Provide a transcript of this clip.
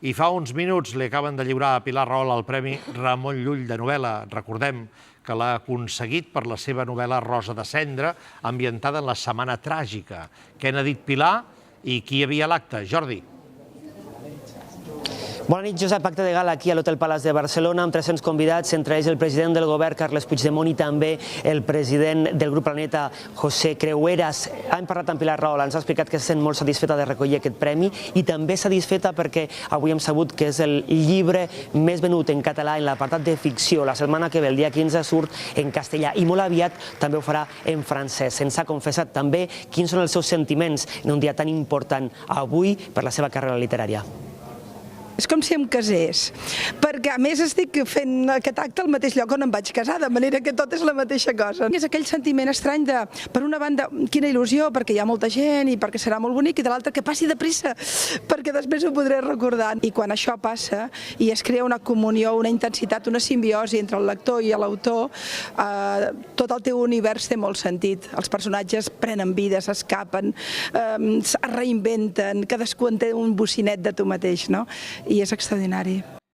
I fa uns minuts li acaben de lliurar a Pilar Rahola el Premi Ramon Llull de novel·la. Recordem que l'ha aconseguit per la seva novel·la Rosa de Cendra, ambientada en la Setmana Tràgica. Què n'ha dit Pilar i qui hi havia a l'acte? Jordi. Bona nit, Josep. Acte de gala aquí a l'Hotel Palace de Barcelona amb 300 convidats, entre ells el president del govern, Carles Puigdemont, i també el president del grup Planeta, José Creueras. Hem parlat amb Pilar Rahola, ens ha explicat que se sent molt satisfeta de recollir aquest premi i també satisfeta perquè avui hem sabut que és el llibre més venut en català en l'apartat de ficció. La setmana que ve, el dia 15, surt en castellà i molt aviat també ho farà en francès. Ens ha confessat també quins són els seus sentiments en un dia tan important avui per la seva carrera literària. És com si em casés, perquè a més estic fent aquest acte al mateix lloc on em vaig casar, de manera que tot és la mateixa cosa. És aquell sentiment estrany de, per una banda, quina il·lusió, perquè hi ha molta gent i perquè serà molt bonic, i de l'altra, que passi de pressa, perquè després ho podré recordar. I quan això passa i es crea una comunió, una intensitat, una simbiosi entre el lector i l'autor, tot el teu univers té molt sentit. Els personatges prenen vida, s'escapen, es reinventen, cadascú en té un bocinet de tu mateix, no? I és extraordinari.